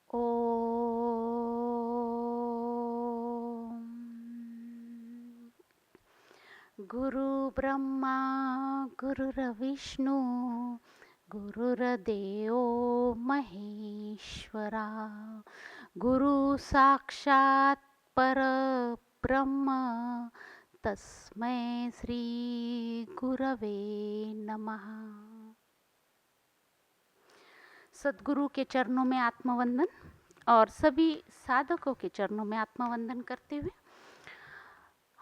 ओम गुरु ब्रह्मा गुरुर्विष्णु गुरुर्देव महेश्वरा गुरु साक्षात् परब्रह्म तस्मै श्री गुरवे नमः। सद्गुरु के चरणों में आत्मवंदन और सभी साधकों के चरणों में आत्मवंदन करते हुए,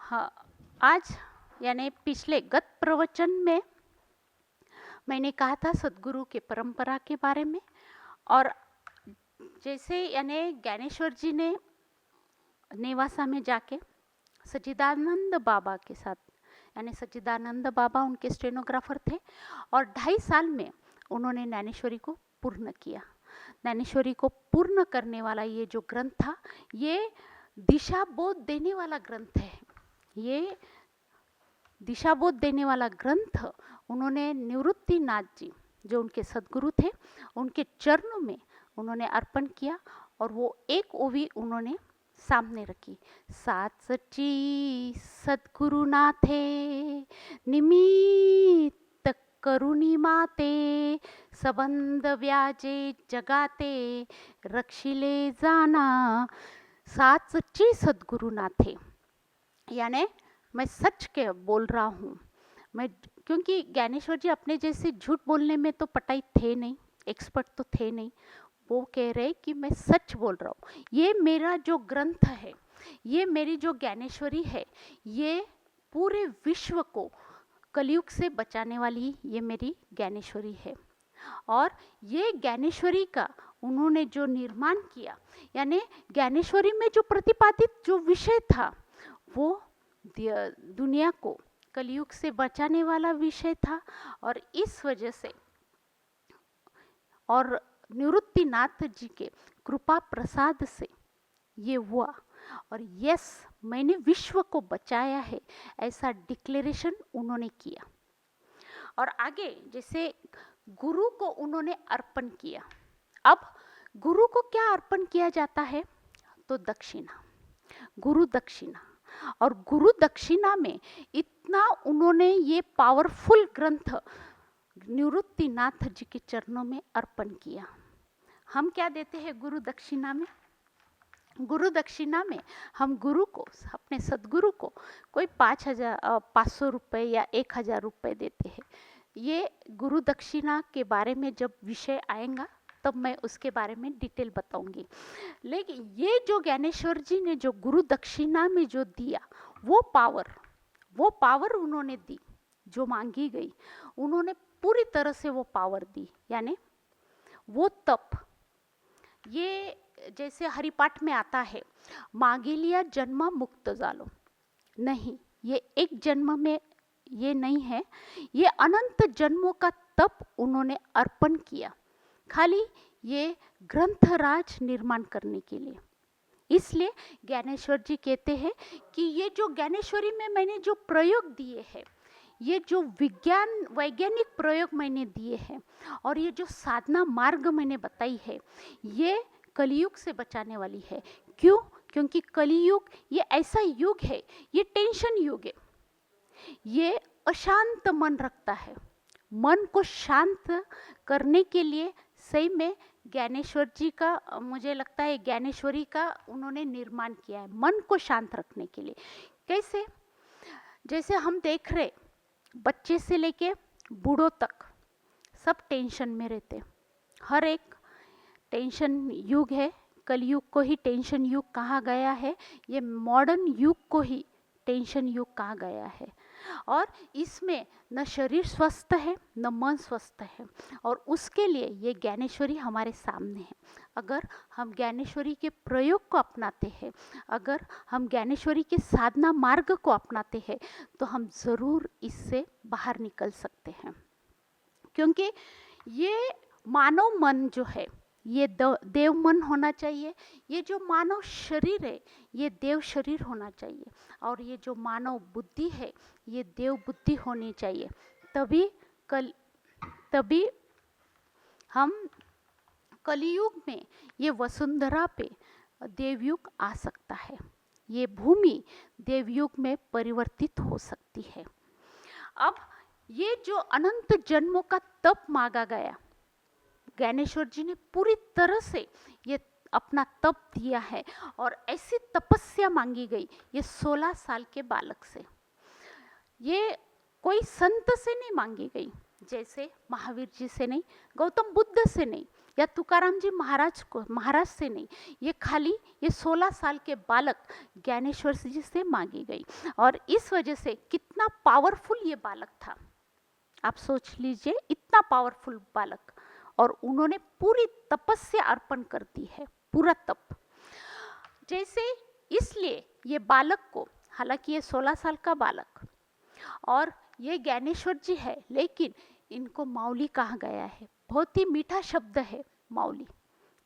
हाँ, आज यानी पिछले गत प्रवचन में मैंने कहा था सद्गुरु के परंपरा के बारे में, और जैसे यानी ज्ञानेश्वर जी ने नेवासा में जाके सच्चिदानंद बाबा के साथ, यानी सच्चिदानंद बाबा उनके स्टेनोग्राफर थे, और 2.5 साल में उन्होंने ज्ञानेश्वरी को पूर्ण किया। ज्ञानेश्वरी को पूर्ण करने वाला ये जो ग्रंथ था, ये दिशा बोध देने वाला ग्रंथ है। ये दिशा बोध देने वाला ग्रंथ उन्होंने निवृत्ति नाथ जी, जो उनके सद्गुरु थे, उनके चरणों में उन्होंने अर्पण किया, और वो एक ओवी उन्होंने सामने रखी। सात सच्ची सद्गुरु नाथे निमित्त करुणी माते संबंध व्याजे जगाते रक्षिले जाना। सात सच्ची सद्गुरु नाथे, यानी मैं सच के बोल रहा हूँ मैं, क्योंकि ज्ञानेश्वर जी अपने जैसे झूठ बोलने में तो पटाई थे नहीं, एक्सपर्ट तो थे नहीं। वो कह रहे कि मैं सच बोल रहा हूँ। ये मेरा जो ग्रंथ है, ये मेरी जो ज्ञानेश्वरी है, ये पूरे विश्व को कलयुग से बचाने वाली ये मेरी ज्ञानेश्वरी है। और ये ज्ञानेश्वरी का उन्होंने जो निर्माण किया, यानी ज्ञानेश्वरी में जो प्रतिपादित जो विषय था, वो दुनिया को कलयुग से बचाने वाला विषय था। और इस वजह से, और निवृत्ति नाथ जी के कृपा प्रसाद से ये हुआ, और यस, मैंने विश्व को बचाया है, ऐसा डिक्लेरेशन उन्होंने किया। और आगे जैसे गुरु को उन्होंने अर्पण किया। अब गुरु को क्या अर्पण किया जाता है? तो दक्षिणा, गुरु दक्षिणा। और गुरु दक्षिणा में इतना उन्होंने ये पावरफुल ग्रंथ निवृत्ति नाथ जी के चरणों में अर्पण किया। हम क्या देते हैं गुरु दक्षिणा में? गुरु दक्षिणा में हम गुरु को, अपने सद्गुरु को कोई 500 रुपये या 1000 रुपये देते हैं। ये गुरु दक्षिणा के बारे में जब विषय आएगा तब मैं उसके बारे में डिटेल बताऊंगी। लेकिन ये जो ज्ञानेश्वर जी ने जो गुरु दक्षिणा में जो दिया, वो पावर उन्होंने दी, जो मांगी गई उन्होंने पूरी तरह से वो पावर दी। यानी वो तप, ये जैसे हरिपाठ में आता है, मांगी लिया जन्म मुक्त जालो, नहीं, ये एक जन्म में ये नहीं है, ये अनंत जन्मों का तप उन्होंने अर्पण किया, खाली ये ग्रंथराज निर्माण करने के लिए। इसलिए ज्ञानेश्वर जी कहते हैं कि ये जो ज्ञानेश्वरी में मैंने जो प्रयोग दिए हैं, ये जो वैज्ञानिक प्रयोग मैंने दिए हैं, और ये जो साधना मार्ग मैंने बताई है, ये कलियुग से बचाने वाली है। क्यों? क्योंकि कलियुग ये ऐसा युग है, ये टेंशन युग है, ये अशांत मन रखता है। मन को शांत करने के लिए सही में ज्ञानेश्वर जी का, मुझे लगता है ज्ञानेश्वरी का उन्होंने निर्माण किया है, मन को शांत रखने के लिए। कैसे? जैसे हम देख रहे, बच्चे से लेके बूढ़ों तक सब टेंशन में रहते, हर एक टेंशन युग है। कलयुग को ही टेंशन युग कहा गया है, ये मॉडर्न युग को ही टेंशन युग कहा गया है। और इसमें न शरीर स्वस्थ है न मन स्वस्थ है, और उसके लिए ये ज्ञानेश्वरी हमारे सामने है। अगर हम ज्ञानेश्वरी के प्रयोग को अपनाते हैं, अगर हम ज्ञानेश्वरी के साधना मार्ग को अपनाते हैं, तो हम ज़रूर इससे बाहर निकल सकते हैं। क्योंकि ये मानव मन जो है, ये देव मन होना चाहिए, ये जो मानव शरीर है ये देव शरीर होना चाहिए, और ये जो मानव बुद्धि है ये देव बुद्धि होनी चाहिए। तभी हम कलियुग में ये वसुंधरा पे देवयुग आ सकता है, ये भूमि देवयुग में परिवर्तित हो सकती है। अब ये जो अनंत जन्मों का तप मांगा गया, ज्ञानेश्वर जी ने पूरी तरह से ये अपना तप दिया है और ऐसी तपस्या मांगी गई ये 16 साल के बालक से। ये कोई संत से नहीं मांगी गई, जैसे महावीर जी से नहीं, गौतम बुद्ध से नहीं, या तुकाराम जी महाराज से नहीं, ये खाली ये 16 साल के बालक ज्ञानेश्वर जी से मांगी गई। और इस वजह से कितना पावरफुल ये बालक था, आप सोच लीजिए, इतना पावरफुल बालक, और उन्होंने पूरी तपस्या अर्पण कर दी है, पूरा तप। जैसे इसलिए ये बालक को, हालांकि ये 16 साल का बालक और ये ज्ञानेश्वर जी है, लेकिन इनको माउली कहा गया है। बहुत ही मीठा शब्द है माउली,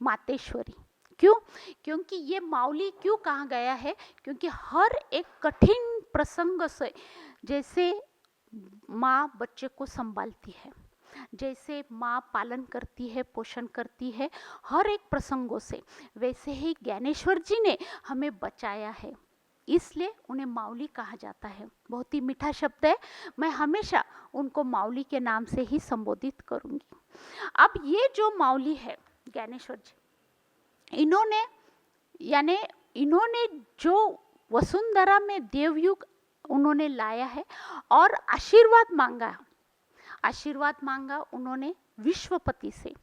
मातेश्वरी। क्यों? क्योंकि ये माउली क्यों कहा गया है? क्योंकि हर एक कठिन प्रसंग से, जैसे माँ बच्चे को संभालती है, जैसे माँ पालन करती है, पोषण करती है हर एक प्रसंगों से, वैसे ही ज्ञानेश्वर जी ने हमें बचाया है, इसलिए उन्हें माउली कहा जाता है। बहुत ही मीठा शब्द है, मैं हमेशा उनको माउली के नाम से ही संबोधित करूंगी। अब ये जो माउली है ज्ञानेश्वर जी, इन्होंने जो वसुंधरा में देवयुग उन्होंने लाया है और आशीर्वाद मांगा उन्होंने विश्वपति से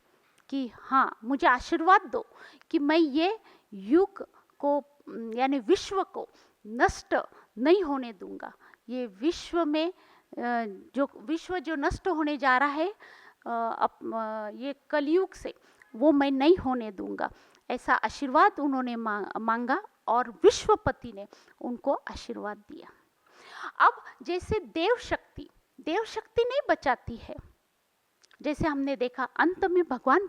कि हाँ, मुझे आशीर्वाद दो कि मैं ये युग को यानी विश्व को नष्ट नहीं होने दूंगा, ये विश्व में जो नष्ट होने जा रहा है ये कलयुग से, वो मैं नहीं होने दूंगा, ऐसा आशीर्वाद उन्होंने मांगा और विश्वपति ने उनको आशीर्वाद दिया। अब जैसे देव शक्ति नहीं बचाती है, जैसे हमने देखा अंत में भगवान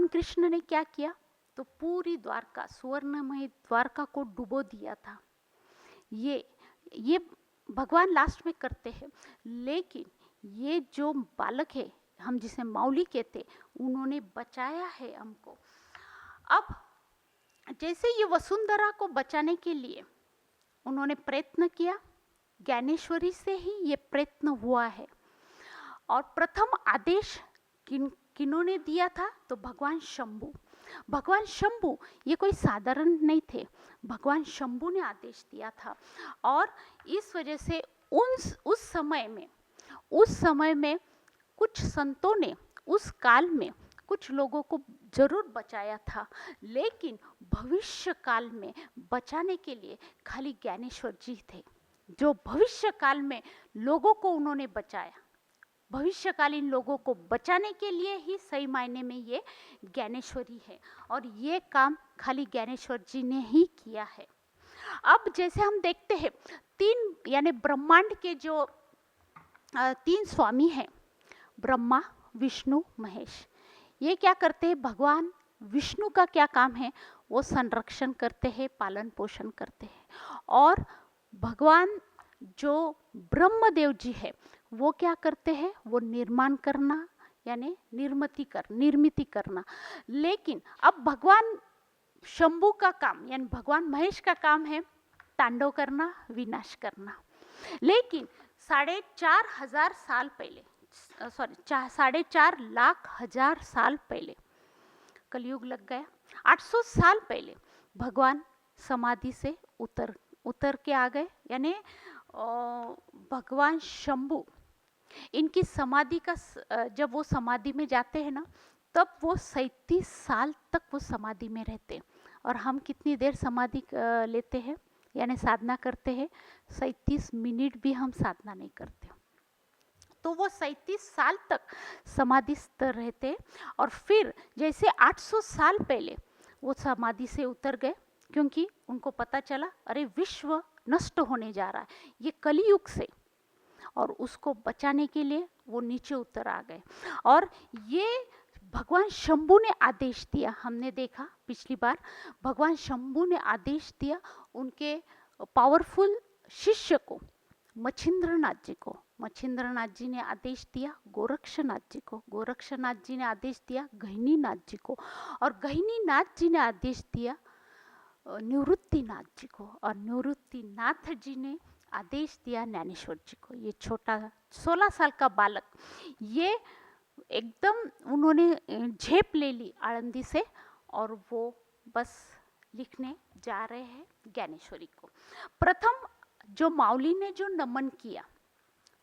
कृष्ण ने क्या किया, तो पूरी द्वारका, सुवर्णमय द्वारका को डुबो दिया था। ये भगवान लास्ट में करते हैं, लेकिन ये जो बालक है, हम जिसे माउली कहते, उन्होंने बचाया है हमको। अब जैसे ये वसुंधरा को बचाने के लिए उन्होंने प्रयत्न किया, ज्ञानेश्वरी से ही ये प्रयत्न हुआ है। और प्रथम आदेश किन्होंने दिया था, तो भगवान शंभु ये कोई साधारण नहीं थे, भगवान शंभु ने आदेश दिया था। और इस वजह से उस समय में कुछ संतों ने उस काल में कुछ लोगों को जरूर बचाया था, लेकिन भविष्य काल में बचाने के लिए खाली ज्ञानेश्वर जी थे, जो भविष्य काल में लोगों को उन्होंने बचाया। भविष्यकालीन लोगों को बचाने के लिए ही सही मायने में ये ज्ञानेश्वरी है, और ये काम खाली ज्ञानेश्वर जी ने ही किया है। अब जैसे हम देखते हैं, यानी ब्रह्मांड के जो 3 स्वामी हैं, ब्रह्मा, विष्णु, महेश, ये क्या करते हैं? भगवान विष्णु का क्या काम है? वो संरक्षण करते हैं, पालन पोषण करते हैं। और भगवान जो ब्रह्मदेव जी है, वो क्या करते हैं? वो निर्माण करना, यानी निर्मिति करना। लेकिन अब भगवान शंभु का काम, यानी भगवान महेश का काम है तांडव करना, विनाश करना। लेकिन 4,500 साल पहले, 4,50,000 साल पहले, कलयुग लग गया, 800 साल पहले भगवान समाधि से उतर के आ गए। यानी भगवान शंभु, इनकी समाधि का, जब वो समाधि में जाते हैं ना, तब वो 37 साल तक वो समाधि में रहते हैं। और हम कितनी देर समाधि लेते हैं, यानी साधना करते हैं? 37 मिनट भी हम साधना नहीं करते। तो वो 37 साल तक समाधिस्थ रहते, और फिर जैसे 800 साल पहले वो समाधि से उतर गए, क्योंकि उनको पता चला अरे विश्व नष्ट होने जा रहा है ये कलयुग से, और उसको बचाने के लिए वो नीचे उतर आ गए। और ये भगवान शंभु ने आदेश दिया, हमने देखा पिछली बार, भगवान शंभु ने आदेश दिया उनके पावरफुल शिष्य को, मच्छिंद्रनाथ जी को, मच्छिंद्रनाथ जी ने आदेश दिया गोरक्षनाथ जी को, गोरक्षनाथ जी ने आदेश दिया गहिनीनाथ जी को, और गहिनीनाथ जी ने आदेश दिया निवृत्तिनाथ जी को, और निवृत्तिनाथ जी ने आदेश दिया ज्ञानेश्वर जी को। ये छोटा 16 साल का बालक, ये एकदम उन्होंने झेप ले ली आळंदी से, और वो बस लिखने जा रहे हैं ज्ञानेश्वरी को। प्रथम जो माऊली ने जो नमन किया,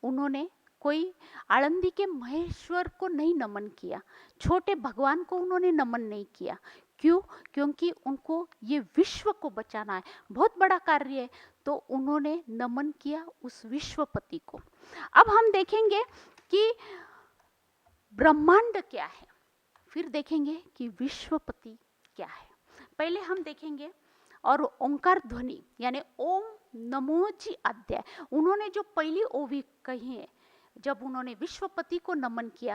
उन्होंने कोई आळंदी के महेश्वर को नहीं नमन किया, छोटे भगवान को उन्होंने नमन नहीं किया। क्यों? क्योंकि उनको ये विश्व को बचाना है, बहुत बड़ा कार्य है, तो उन्होंने नमन किया उस विश्वपति को। अब हम देखेंगे कि ब्रह्मांड क्या है, फिर देखेंगे कि विश्वपति क्या है। पहले हम देखेंगे, और ओंकार ध्वनि यानी ओम नमो जी अध्याय, उन्होंने जो पहली ओवी कही है, जब उन्होंने विश्वपति को नमन किया,